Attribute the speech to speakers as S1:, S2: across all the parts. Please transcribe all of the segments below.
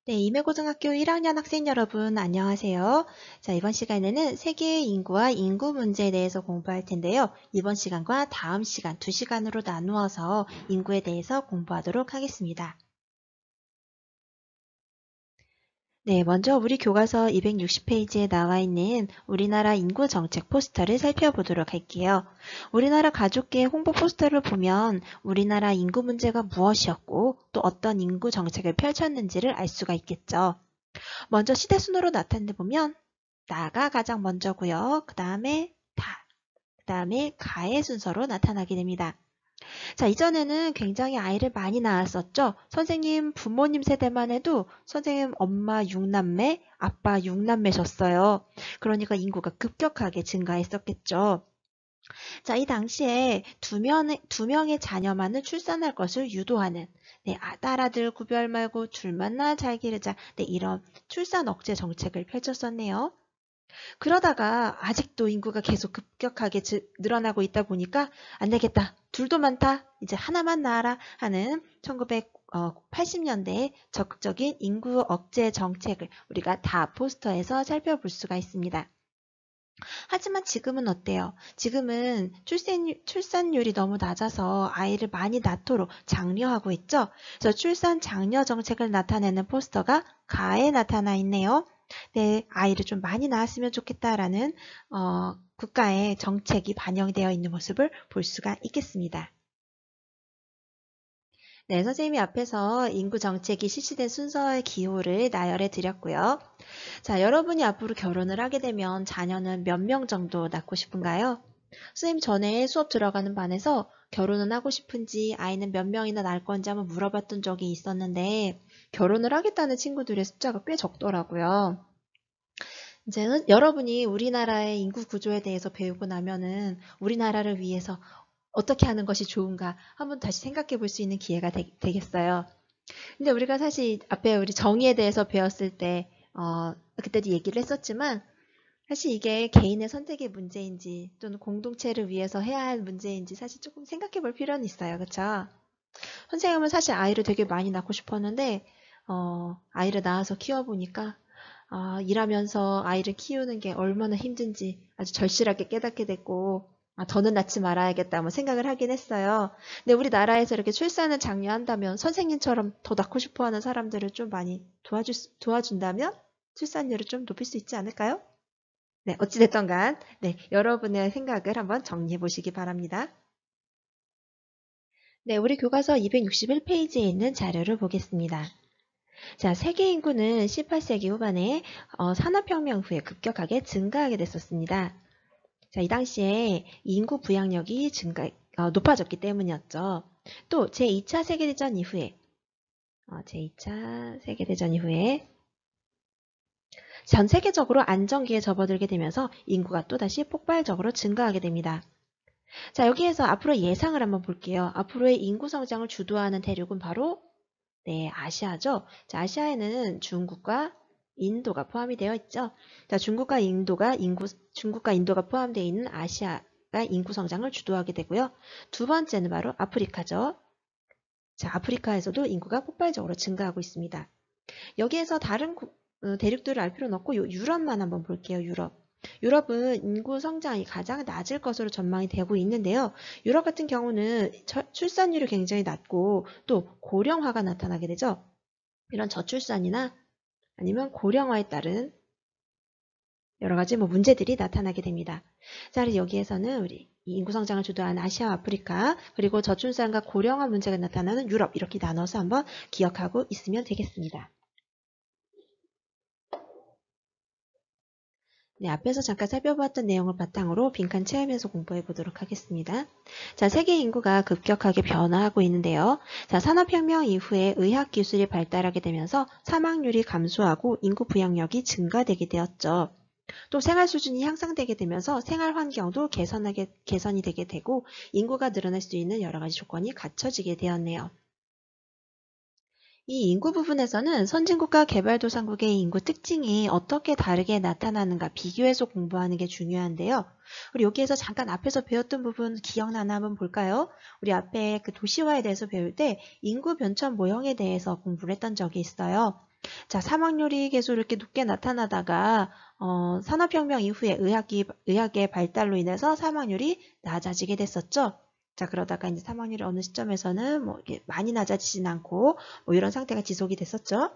S1: 네, 임해고등학교 1학년 학생 여러분, 안녕하세요. 자, 이번 시간에는 세계의 인구와 인구 문제에 대해서 공부할 텐데요. 이번 시간과 다음 시간 2시간으로 나누어서 인구에 대해서 공부하도록 하겠습니다. 네, 먼저 우리 교과서 260페이지에 나와 있는 우리나라 인구 정책 포스터를 살펴보도록 할게요. 우리나라 가족계 홍보 포스터를 보면 우리나라 인구 문제가 무엇이었고 또 어떤 인구 정책을 펼쳤는지를 알 수가 있겠죠. 먼저 시대순으로 나타내 보면 나가 가장 먼저고요. 그 다음에 다, 그 다음에 가의 순서로 나타나게 됩니다. 자, 이전에는 굉장히 아이를 많이 낳았었죠. 선생님 부모님 세대만 해도 선생님 엄마 6남매, 아빠 6남매셨어요. 그러니까 인구가 급격하게 증가했었겠죠. 자, 이 당시에 두 명의 자녀만을 출산할 것을 유도하는 딸아들 구별 말고 둘만 낳아 잘 기르자 이런 출산 억제 정책을 펼쳤었네요. 그러다가 아직도 인구가 계속 급격하게 늘어나고 있다 보니까 안 되겠다. 둘도 많다. 이제 하나만 낳아라 하는 1980년대의 적극적인 인구 억제 정책을 우리가 다 포스터에서 살펴볼 수가 있습니다. 하지만 지금은 어때요? 지금은 출산율이 너무 낮아서 아이를 많이 낳도록 장려하고 있죠? 그래서 출산 장려 정책을 나타내는 포스터가 가에 나타나 있네요. 네, 아이를 좀 많이 낳았으면 좋겠다라는 국가의 정책이 반영되어 있는 모습을 볼 수가 있겠습니다. 네, 선생님이 앞에서 인구 정책이 실시된 순서의 기호를 나열해 드렸고요. 자, 여러분이 앞으로 결혼을 하게 되면 자녀는 몇 명 정도 낳고 싶은가요? 선생님 전에 수업 들어가는 반에서 결혼은 하고 싶은지 아이는 몇 명이나 낳을 건지 한번 물어봤던 적이 있었는데 결혼을 하겠다는 친구들의 숫자가 꽤 적더라고요. 이제는 여러분이 우리나라의 인구 구조에 대해서 배우고 나면은 우리나라를 위해서 어떻게 하는 것이 좋은가 한번 다시 생각해 볼 수 있는 기회가 되겠어요. 근데 우리가 사실 앞에 우리 정의에 대해서 배웠을 때 그때도 얘기를 했었지만 사실 이게 개인의 선택의 문제인지 또는 공동체를 위해서 해야 할 문제인지 사실 조금 생각해 볼 필요는 있어요. 그렇죠? 선생님은 사실 아이를 되게 많이 낳고 싶었는데 아이를 낳아서 키워보니까 일하면서 아이를 키우는 게 얼마나 힘든지 아주 절실하게 깨닫게 됐고 더는 낳지 말아야겠다 뭐 생각을 하긴 했어요. 근데 우리나라에서 이렇게 출산을 장려한다면 선생님처럼 더 낳고 싶어하는 사람들을 좀 많이 도와준다면 출산율을 좀 높일 수 있지 않을까요? 네, 어찌됐든 간 네, 여러분의 생각을 한번 정리해 보시기 바랍니다. 네, 우리 교과서 261페이지에 있는 자료를 보겠습니다. 자, 세계 인구는 18세기 후반에 산업혁명 후에 급격하게 증가하게 됐었습니다. 자, 이 당시에 인구 부양력이 높아졌기 때문이었죠. 또 제2차 세계대전 이후에 제2차 세계대전 이후에 전 세계적으로 안정기에 접어들게 되면서 인구가 또다시 폭발적으로 증가하게 됩니다. 자, 여기에서 앞으로 예상을 한번 볼게요. 앞으로의 인구 성장을 주도하는 대륙은 바로 아시아죠. 자, 아시아에는 중국과 인도가 포함이 되어 있죠. 자, 중국과 인도가 포함되어 있는 아시아가 인구 성장을 주도하게 되고요. 두 번째는 바로 아프리카죠. 자, 아프리카에서도 인구가 폭발적으로 증가하고 있습니다. 여기에서 다른 대륙들을 알 필요는 없고 유럽만 한번 볼게요. 유럽은 인구 성장이 가장 낮을 것으로 전망이 되고 있는데요. 유럽 같은 경우는 출산율이 굉장히 낮고 또 고령화가 나타나게 되죠. 이런 저출산이나 아니면 고령화에 따른 여러 가지 문제들이 나타나게 됩니다. 자, 그래서 여기에서는 우리 인구 성장을 주도하는 아시아와 아프리카 그리고 저출산과 고령화 문제가 나타나는 유럽 이렇게 나눠서 한번 기억하고 있으면 되겠습니다. 네, 앞에서 잠깐 살펴보았던 내용을 바탕으로 빈칸 채우면서 공부해 보도록 하겠습니다. 자, 세계 인구가 급격하게 변화하고 있는데요. 자, 산업혁명 이후에 의학 기술이 발달하게 되면서 사망률이 감소하고 인구 부양력이 증가되게 되었죠. 또 생활 수준이 향상되게 되면서 생활 환경도 개선이 되게 되고 인구가 늘어날 수 있는 여러 가지 조건이 갖춰지게 되었네요. 이 인구 부분에서는 선진국과 개발도상국의 인구 특징이 어떻게 다르게 나타나는가 비교해서 공부하는 게 중요한데요. 우리 여기에서 잠깐 앞에서 배웠던 부분 기억나나 한번 볼까요? 우리 앞에 그 도시화에 대해서 배울 때 인구 변천 모형에 대해서 공부를 했던 적이 있어요. 자, 사망률이 계속 이렇게 높게 나타나다가 산업혁명 이후에 의학의 발달로 인해서 사망률이 낮아지게 됐었죠. 자, 그러다가 이제 사망률이 어느 시점에서는 뭐 이게 많이 낮아지진 않고 뭐 이런 상태가 지속이 됐었죠.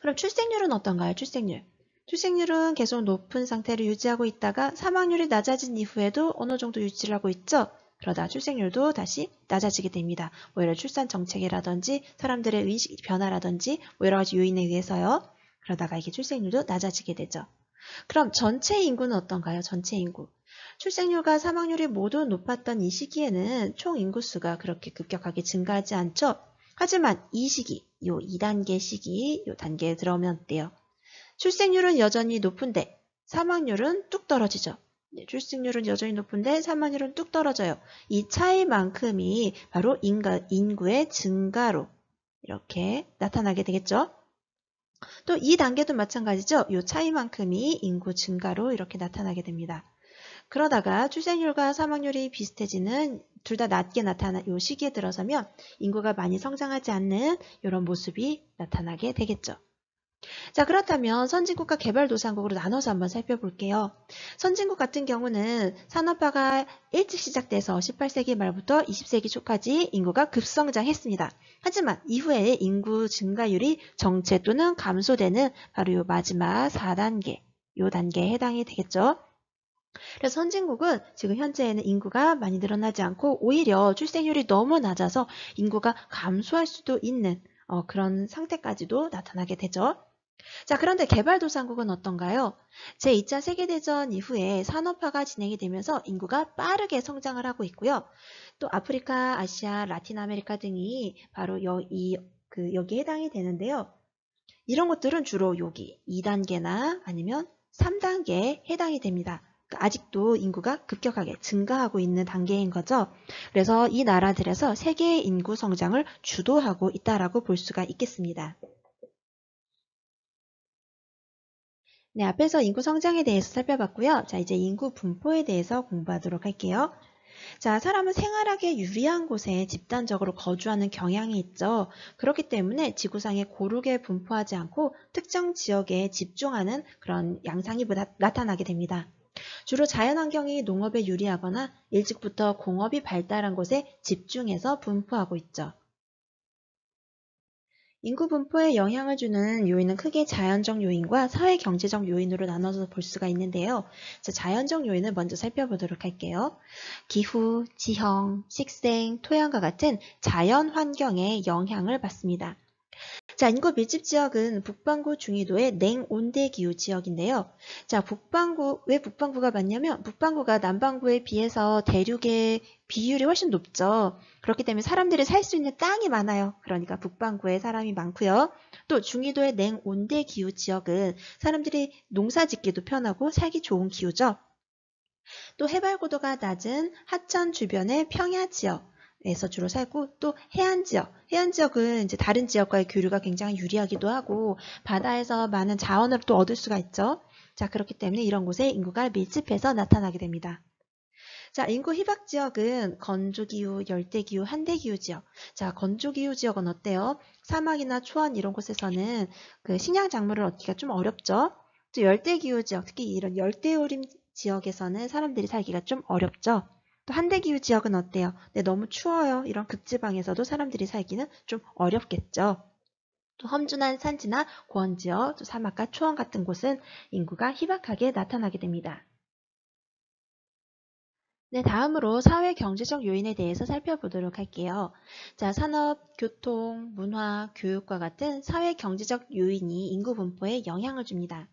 S1: 그럼 출생률은 어떤가요? 출생률은 계속 높은 상태를 유지하고 있다가 사망률이 낮아진 이후에도 어느 정도 유지를 하고 있죠. 그러다 출생률도 다시 낮아지게 됩니다. 뭐 이런 출산 정책이라든지 사람들의 의식 변화라든지 뭐 여러 가지 요인에 의해서요. 그러다가 이게 출생률도 낮아지게 되죠. 그럼 전체 인구는 어떤가요? 전체 인구. 출생률과 사망률이 모두 높았던 이 시기에는 총 인구수가 그렇게 급격하게 증가하지 않죠? 하지만 이 시기, 요 2단계 시기, 요 단계에 들어오면 어때요? 출생률은 여전히 높은데 사망률은 뚝 떨어지죠. 네, 출생률은 여전히 높은데 사망률은 뚝 떨어져요. 이 차이만큼이 바로 인구의 증가로 이렇게 나타나게 되겠죠. 또 이 단계도 마찬가지죠. 이 차이만큼이 인구 증가로 이렇게 나타나게 됩니다. 그러다가 출생률과 사망률이 비슷해지는 둘 다 낮게 나타나 이 시기에 들어서면 인구가 많이 성장하지 않는 이런 모습이 나타나게 되겠죠. 자, 그렇다면 선진국과 개발도상국으로 나눠서 한번 살펴볼게요. 선진국 같은 경우는 산업화가 일찍 시작돼서 18세기 말부터 20세기 초까지 인구가 급성장했습니다. 하지만 이후에 인구 증가율이 정체 또는 감소되는 바로 이 마지막 4단계, 이 단계에 해당이 되겠죠. 그래서 선진국은 지금 현재에는 인구가 많이 늘어나지 않고 오히려 출생률이 너무 낮아서 인구가 감소할 수도 있는 그런 상태까지도 나타나게 되죠. 자, 그런데 개발도상국은 어떤가요? 제2차 세계대전 이후에 산업화가 진행이 되면서 인구가 빠르게 성장을 하고 있고요. 또 아프리카, 아시아, 라틴 아메리카 등이 바로 여기에 해당이 되는데요. 이런 것들은 주로 여기 2단계나 아니면 3단계에 해당이 됩니다. 그러니까 아직도 인구가 급격하게 증가하고 있는 단계인 거죠. 그래서 이 나라들에서 세계의 인구 성장을 주도하고 있다라고 볼 수가 있겠습니다. 네, 앞에서 인구 성장에 대해서 살펴봤고요. 자, 이제 인구 분포에 대해서 공부하도록 할게요. 자, 사람은 생활하기에 유리한 곳에 집단적으로 거주하는 경향이 있죠. 그렇기 때문에 지구상에 고르게 분포하지 않고 특정 지역에 집중하는 그런 양상이 나타나게 됩니다. 주로 자연환경이 농업에 유리하거나 일찍부터 공업이 발달한 곳에 집중해서 분포하고 있죠. 인구 분포에 영향을 주는 요인은 크게 자연적 요인과 사회 경제적 요인으로 나눠서 볼 수가 있는데요. 자, 자연적 요인을 먼저 살펴보도록 할게요. 기후, 지형, 식생, 토양과 같은 자연 환경에 영향을 받습니다. 자, 인구 밀집 지역은 북반구 중위도의 냉온대 기후 지역인데요. 자, 왜 북반구가 많냐면 북반구가 남반구에 비해서 대륙의 비율이 훨씬 높죠. 그렇기 때문에 사람들이 살 수 있는 땅이 많아요. 그러니까 북반구에 사람이 많고요. 또 중위도의 냉온대 기후 지역은 사람들이 농사 짓기도 편하고 살기 좋은 기후죠. 또 해발 고도가 낮은 하천 주변의 평야 지역에서 주로 살고 또 해안 지역은 이제 다른 지역과의 교류가 굉장히 유리하기도 하고 바다에서 많은 자원을 또 얻을 수가 있죠. 자, 그렇기 때문에 이런 곳에 인구가 밀집해서 나타나게 됩니다. 자, 인구 희박 지역은 건조기후, 열대기후, 한대기후 지역. 자, 건조기후 지역은 어때요? 사막이나 초원 이런 곳에서는 그 식량 작물을 얻기가 좀 어렵죠. 또 열대기후 지역, 특히 이런 열대우림 지역에서는 사람들이 살기가 좀 어렵죠. 또 한대기후 지역은 어때요? 네, 너무 추워요. 이런 극지방에서도 사람들이 살기는 좀 어렵겠죠. 또 험준한 산지나 고원지역, 또 사막과 초원 같은 곳은 인구가 희박하게 나타나게 됩니다. 네, 다음으로 사회 경제적 요인에 대해서 살펴보도록 할게요. 자, 산업, 교통, 문화, 교육과 같은 사회 경제적 요인이 인구 분포에 영향을 줍니다.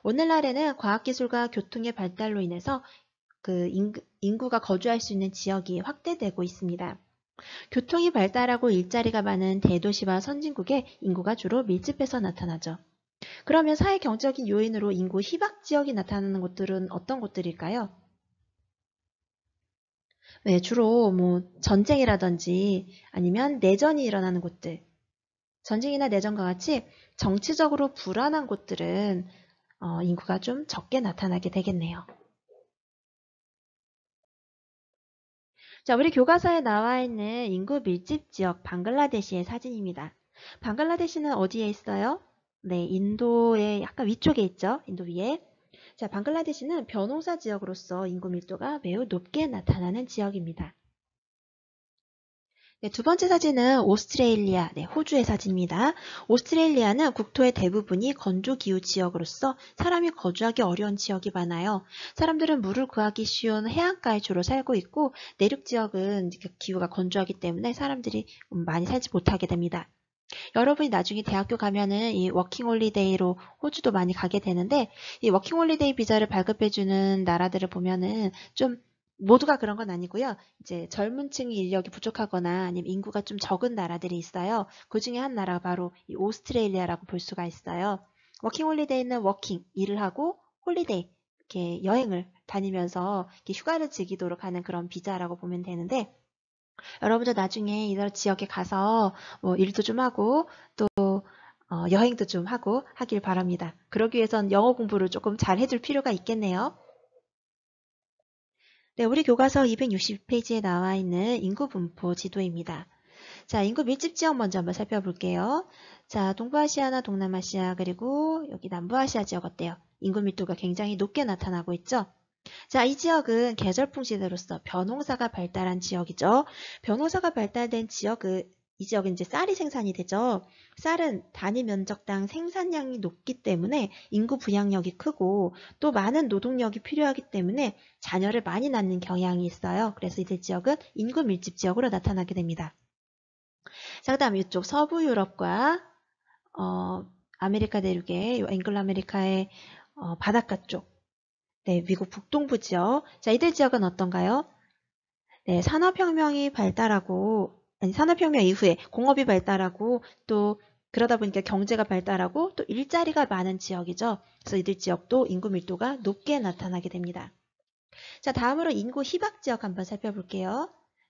S1: 오늘날에는 과학기술과 교통의 발달로 인해서 그 인구가 거주할 수 있는 지역이 확대되고 있습니다. 교통이 발달하고 일자리가 많은 대도시와 선진국에 인구가 주로 밀집해서 나타나죠. 그러면 사회 경제적인 요인으로 인구 희박 지역이 나타나는 곳들은 어떤 곳들일까요? 네, 주로 뭐 전쟁이라든지 아니면 내전이 일어나는 곳들, 전쟁이나 내전과 같이 정치적으로 불안한 곳들은 인구가 좀 적게 나타나게 되겠네요. 자, 우리 교과서에 나와 있는 인구 밀집 지역 방글라데시의 사진입니다. 방글라데시는 어디에 있어요? 네, 인도의 약간 위쪽에 있죠. 인도 위에. 자, 방글라데시는 벼농사 지역으로서 인구 밀도가 매우 높게 나타나는 지역입니다. 네, 두 번째 사진은 오스트레일리아, 네, 호주의 사진입니다. 오스트레일리아는 국토의 대부분이 건조 기후 지역으로서 사람이 거주하기 어려운 지역이 많아요. 사람들은 물을 구하기 쉬운 해안가에 주로 살고 있고 내륙 지역은 기후가 건조하기 때문에 사람들이 많이 살지 못하게 됩니다. 여러분이 나중에 대학교 가면은 이 워킹홀리데이로 호주도 많이 가게 되는데 이 워킹홀리데이 비자를 발급해주는 나라들을 보면은 좀 모두가 그런 건 아니고요. 이제 젊은 층 인력이 부족하거나 아니면 인구가 좀 적은 나라들이 있어요. 그 중에 한 나라가 바로 이 오스트레일리아라고 볼 수가 있어요. 워킹홀리데이는 워킹, 일을 하고 홀리데이, 이렇게 여행을 다니면서 이렇게 휴가를 즐기도록 하는 그런 비자라고 보면 되는데 여러분도 나중에 이 지역에 가서 뭐 일도 좀 하고 또 여행도 좀 하고 하길 바랍니다. 그러기 위해선 영어 공부를 조금 잘 해줄 필요가 있겠네요. 네, 우리 교과서 260페이지에 나와 있는 인구 분포 지도입니다. 자, 인구 밀집 지역 먼저 한번 살펴볼게요. 자, 동부아시아나 동남아시아 그리고 여기 남부아시아 지역 어때요? 인구 밀도가 굉장히 높게 나타나고 있죠? 자, 이 지역은 계절풍 시대로서 벼농사가 발달한 지역이죠. 벼농사가 발달된 이 지역은 이제 쌀이 생산이 되죠. 쌀은 단위 면적당 생산량이 높기 때문에 인구 부양력이 크고 또 많은 노동력이 필요하기 때문에 자녀를 많이 낳는 경향이 있어요. 그래서 이 지역은 인구 밀집 지역으로 나타나게 됩니다. 자, 그다음 이쪽 서부 유럽과 아메리카 대륙의 앵글로 아메리카의 바닷가 쪽 네, 미국 북동부 지역. 자, 이들 지역은 어떤가요? 네, 산업혁명이 발달하고, 아니, 산업혁명 이후에 공업이 발달하고, 또 그러다 보니까 경제가 발달하고, 또 일자리가 많은 지역이죠. 그래서 이들 지역도 인구 밀도가 높게 나타나게 됩니다. 자, 다음으로 인구 희박 지역 한번 살펴볼게요.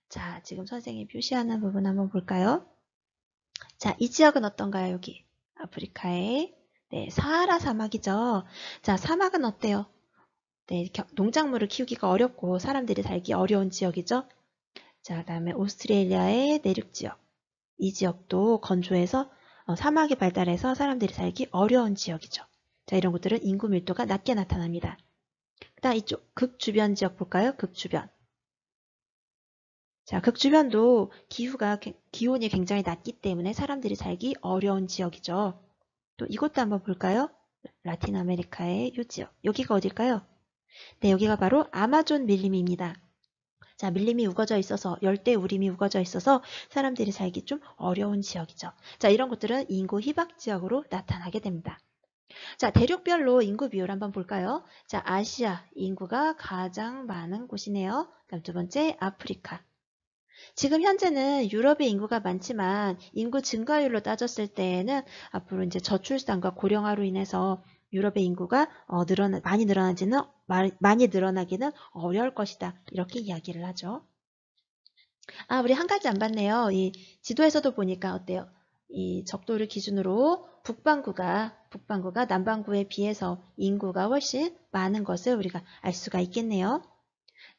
S1: 자, 지금 선생님이 표시하는 부분 한번 볼까요? 자, 이 지역은 어떤가요? 여기 아프리카의 네, 사하라 사막이죠. 자, 사막은 어때요? 네, 농작물을 키우기가 어렵고 사람들이 살기 어려운 지역이죠. 자, 그다음에 오스트레일리아의 내륙 지역. 이 지역도 건조해서 사막이 발달해서 사람들이 살기 어려운 지역이죠. 자, 이런 곳들은 인구 밀도가 낮게 나타납니다. 그다음 이쪽 극주변 지역 볼까요? 극주변. 자, 극주변도 기온이 굉장히 낮기 때문에 사람들이 살기 어려운 지역이죠. 또 이것도 한번 볼까요? 라틴 아메리카의 이 지역. 여기가 어딜까요? 네, 여기가 바로 아마존 밀림입니다. 자, 밀림이 우거져 있어서 열대 우림이 우거져 있어서 사람들이 살기 좀 어려운 지역이죠. 자, 이런 곳들은 인구 희박 지역으로 나타나게 됩니다. 자, 대륙별로 인구 비율 한번 볼까요? 자, 아시아 인구가 가장 많은 곳이네요. 그다음 두 번째 아프리카. 지금 현재는 유럽의 인구가 많지만 인구 증가율로 따졌을 때에는 앞으로 이제 저출산과 고령화로 인해서 유럽의 인구가 많이 늘어나기는 어려울 것이다. 이렇게 이야기를 하죠. 아, 우리 한 가지 안 봤네요. 이 지도에서도 보니까 어때요? 이 적도를 기준으로 북반구가 남반구에 비해서 인구가 훨씬 많은 것을 우리가 알 수가 있겠네요.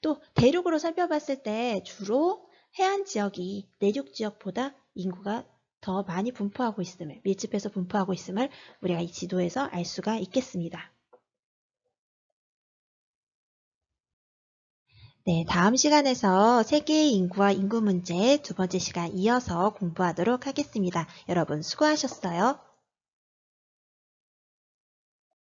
S1: 또 대륙으로 살펴봤을 때 주로 해안 지역이 내륙 지역보다 인구가 더 많이 분포하고 있음을, 밀집해서 분포하고 있음을 우리가 이 지도에서 알 수가 있겠습니다. 네, 다음 시간에서 세계의 인구와 인구 문제 두 번째 시간 이어서 공부하도록 하겠습니다. 여러분 수고하셨어요.